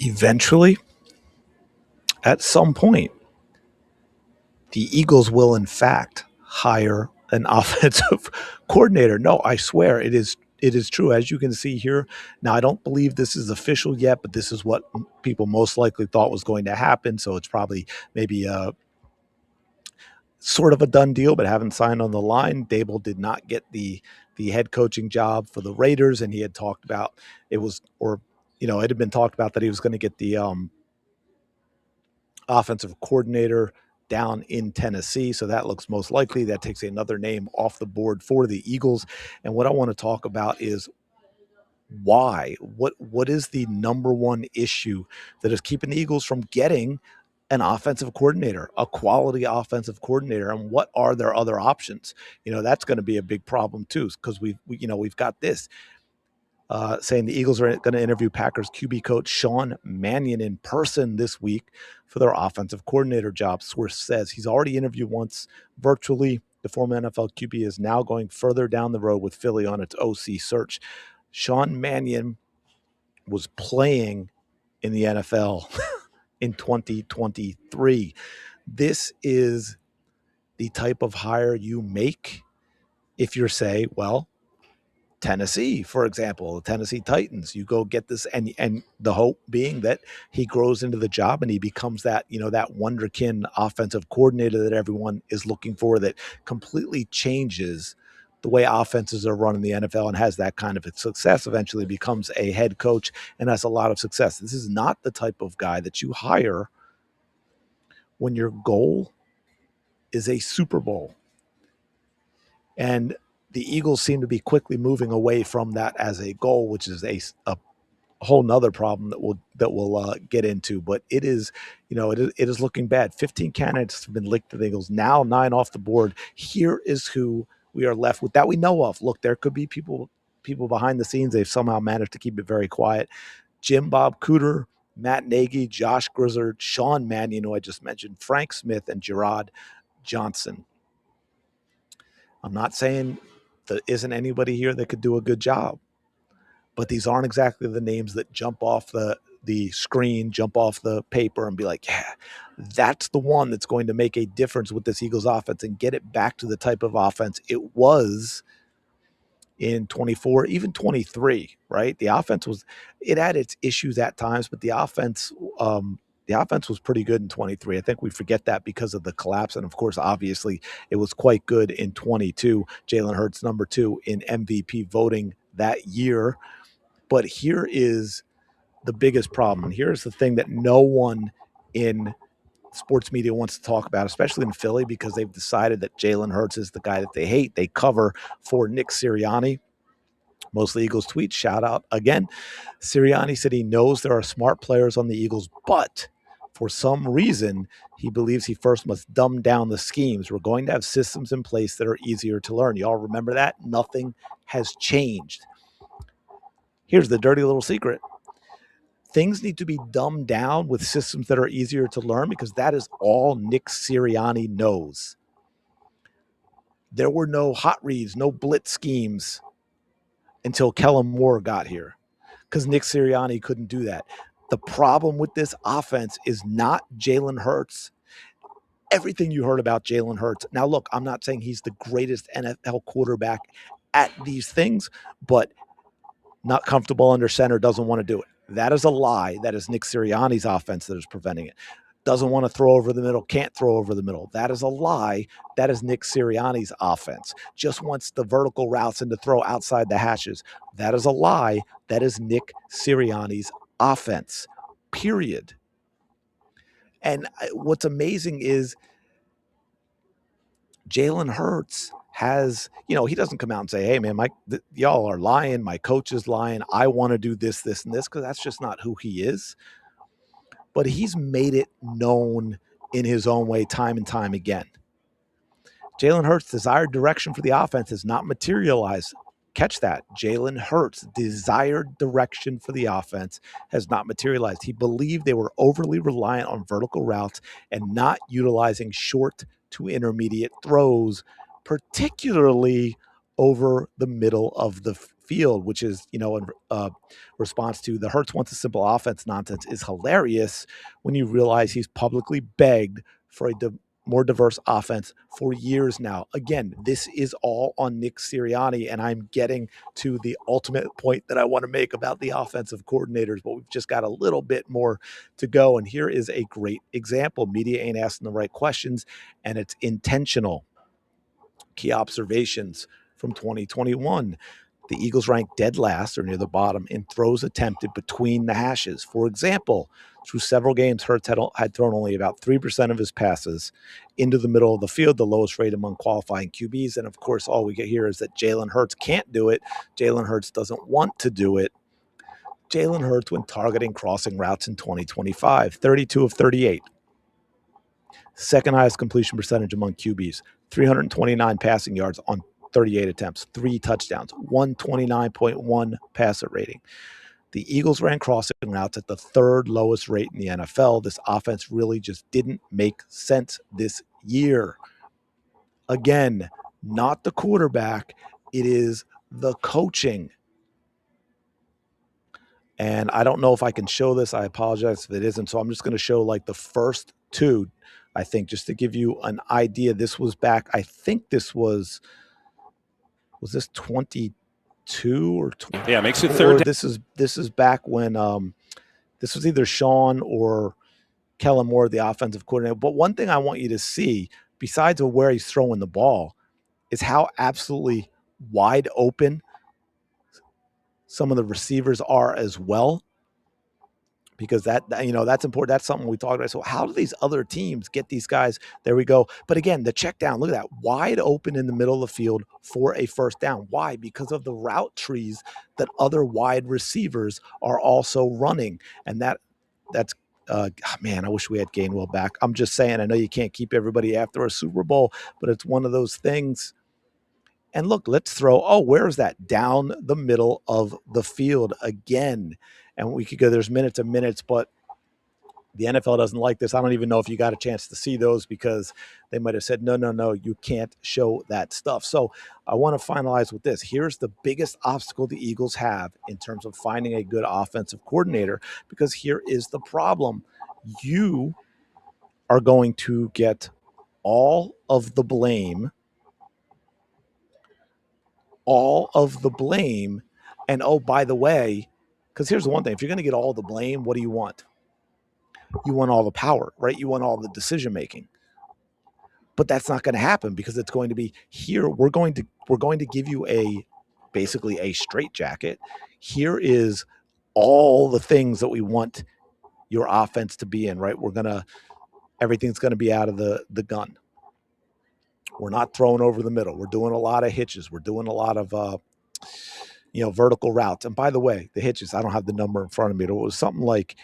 Eventually, at some point, the Eagles will in fact hire an offensive coordinator. No, I swear it is true. As you can see here, now I don't believe this is official yet, but this is what people most likely thought was going to happen. So it's probably maybe a sort of a done deal, but haven't signed on the line. Dable did not get the head coaching job for the Raiders, and he had talked about it was, or it had been talked about that he was going to get the offensive coordinator down in Tennessee. So that looks most likely. That takes another name off the board for the Eagles. And what I want to talk about is why. What is the number one issue that is keeping the Eagles from getting an offensive coordinator, a quality offensive coordinator, and what are their other options? That's going to be a big problem too, because we've got this. Saying the Eagles are going to interview Packers QB coach Sean Mannion in person this week for their offensive coordinator job. Source says he's already interviewed once virtually. The former NFL QB is now going further down the road with Philly on its OC search. Sean Mannion was playing in the NFL in 2023. This is the type of hire you make if you're, say, well, Tennessee, for example, the Tennessee Titans. You go get this, and the hope being that he grows into the job and he becomes that wonderkin offensive coordinator that everyone is looking for, that completely changes the way offenses are run in the NFL and has that kind of success. Eventually becomes a head coach and has a lot of success. This is not the type of guy that you hire when your goal is a Super Bowl. And the Eagles seem to be quickly moving away from that as a goal, which is a whole nother problem that we'll get into. But it is looking bad. 15 candidates have been linked to the Eagles. Now 9 off the board. Here is who we are left with that we know of. Look, there could be people behind the scenes. They've somehow managed to keep it very quiet. Jim Bob Cooter, Matt Nagy, Josh Grizzard, Sean Mannion, who I just mentioned, Frank Smith, and Gerard Johnson. I'm not saying there isn't anybody here that could do a good job, but these aren't exactly the names that jump off the screen, jump off the paper and be like, yeah, that's the one that's going to make a difference with this Eagles offense and get it back to the type of offense it was in 24, even 23, right? The offense it had its issues at times, but the offense was pretty good in 23. I think we forget that because of the collapse. And of course, obviously, it was quite good in 22. Jalen Hurts, number 2 in MVP voting that year. But here is the biggest problem. And here's the thing that no one in sports media wants to talk about, especially in Philly, because they've decided that Jalen Hurts is the guy that they hate. They cover for Nick Sirianni. Mostly Eagles tweets, shout out again. Sirianni said he knows there are smart players on the Eagles, but for some reason, he believes he first must dumb down the schemes. We're going to have systems in place that are easier to learn. Y'all remember that? Nothing has changed. Here's the dirty little secret. Things need to be dumbed down with systems that are easier to learn, because that is all Nick Sirianni knows. There were no hot reads, no blitz schemes until Kellen Moore got here, because Nick Sirianni couldn't do that. The problem with this offense is not Jalen Hurts. Everything you heard about Jalen Hurts. Now, look, I'm not saying he's the greatest NFL quarterback at these things, but not comfortable under center, doesn't want to do it. That is a lie. That is Nick Sirianni's offense that is preventing it. Doesn't want to throw over the middle, can't throw over the middle. That is a lie. That is Nick Sirianni's offense. Just wants the vertical routes and to throw outside the hashes. That is a lie. That is Nick Sirianni's offense, period. And what's amazing is Jalen Hurts has, he doesn't come out and say, hey, man, y'all are lying. My coach is lying. I want to do this, this, and this, because that's just not who he is. But he's made it known in his own way time and time again. Jalen Hurts' desired direction for the offense has not materialized. Catch that. Jalen Hurts' desired direction for the offense has not materialized. He believed they were overly reliant on vertical routes and not utilizing short to intermediate throws, particularly over the middle of the field, which is, in response to the Hurts wants a simple offense nonsense, is hilarious when you realize he's publicly begged for a more diverse offense for years now. Again, this is all on Nick Sirianni, and I'm getting to the ultimate point that I want to make about the offensive coordinators, but we've just got a little bit more to go. And here is a great example. Media ain't asking the right questions, and it's intentional. Key observations from 2021. The Eagles ranked dead last or near the bottom in throws attempted between the hashes. For example, through several games, Hurts had thrown only about 3% of his passes into the middle of the field, the lowest rate among qualifying QBs. And of course, all we get here is that Jalen Hurts can't do it. Jalen Hurts doesn't want to do it. Jalen Hurts, when targeting crossing routes in 2025, 32 of 38. Second highest completion percentage among QBs, 329 passing yards on 38 attempts, 3 touchdowns, 129.1 passer rating. The Eagles ran crossing routes at the 3rd lowest rate in the NFL. This offense really just didn't make sense this year. Again, not the quarterback, it is the coaching. And I don't know if I can show this. I apologize if it isn't. So I'm just going to show like the first 2, I think, just to give you an idea. This was back, I think this was this 22 or 20? Yeah, makes it third. This is back when this was either Sean or Kellen Moore, the offensive coordinator. But one thing I want you to see, besides of where he's throwing the ball, is how absolutely wide open some of the receivers are as well. Because that's important. That's something we talked about. So how do these other teams get these guys? There we go. But again, the check down, look at that, wide open in the middle of the field for a first down. Why? Because of the route trees that other wide receivers are also running. And that's man, I wish we had Gainwell back. I'm just saying, I know you can't keep everybody after a Super Bowl, but it's one of those things. And look, let's throw, where is that? Down the middle of the field again. And we could go, there's minutes and minutes, but the NFL doesn't like this. I don't even know if you got a chance to see those because they might have said, no, you can't show that stuff. So I want to finalize with this. Here's the biggest obstacle the Eagles have in terms of finding a good offensive coordinator, because here is the problem. You are going to get all of the blame. And by the way, because here's the one thing, if you're going to get all the blame, what do you want? You want all the power, right? You want all the decision making. But that's not going to happen, because it's going to be here. We're going to give you basically a straitjacket. Here is all the things that we want your offense to be in, right? Everything's going to be out of the gun. We're not throwing over the middle. We're doing a lot of hitches. We're doing a lot of vertical routes. And by the way, the hitches, I don't have the number in front of me. It was something like,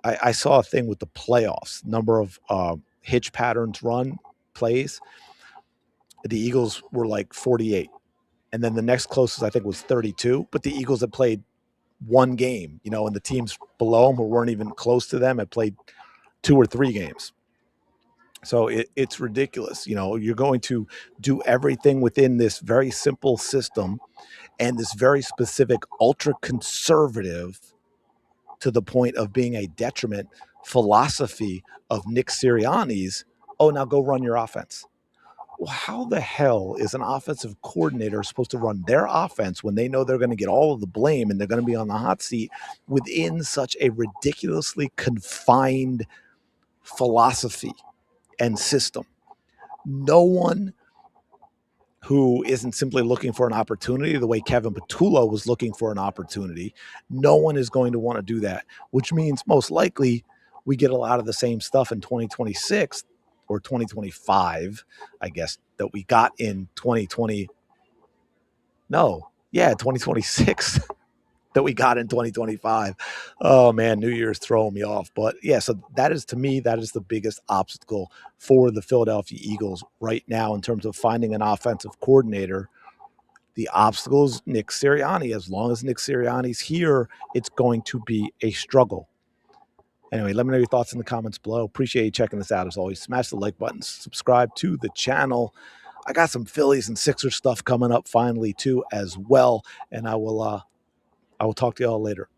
I saw a thing with the playoffs, number of hitch patterns run plays. The Eagles were like 48. And then the next closest, I think, was 32. But the Eagles had played one game, and the teams below them who weren't even close to them had played 2 or 3 games. So it's ridiculous. You're going to do everything within this very simple system and this very specific, ultra conservative, to the point of being a detriment, philosophy of Nick Sirianni's. Now go run your offense. Well, how the hell is an offensive coordinator supposed to run their offense when they know they're going to get all of the blame and they're going to be on the hot seat within such a ridiculously confined philosophy and system? No one who isn't simply looking for an opportunity the way Kevin Patullo was looking for an opportunity, no one is going to want to do that, which means most likely we get a lot of the same stuff in 2026 or 2025, I guess, that we got in 2026 that we got in 2025. Oh man, New Year's throwing me off. But yeah, so that is, to me, that is the biggest obstacle for the Philadelphia Eagles right now in terms of finding an offensive coordinator. The obstacle is Nick Sirianni. As long as Nick Sirianni's here, it's going to be a struggle. Anyway, let me know your thoughts in the comments below. Appreciate you checking this out. As always, smash the like button, subscribe to the channel. I got some Phillies and Sixers stuff coming up finally too as well, and I will talk to y'all later.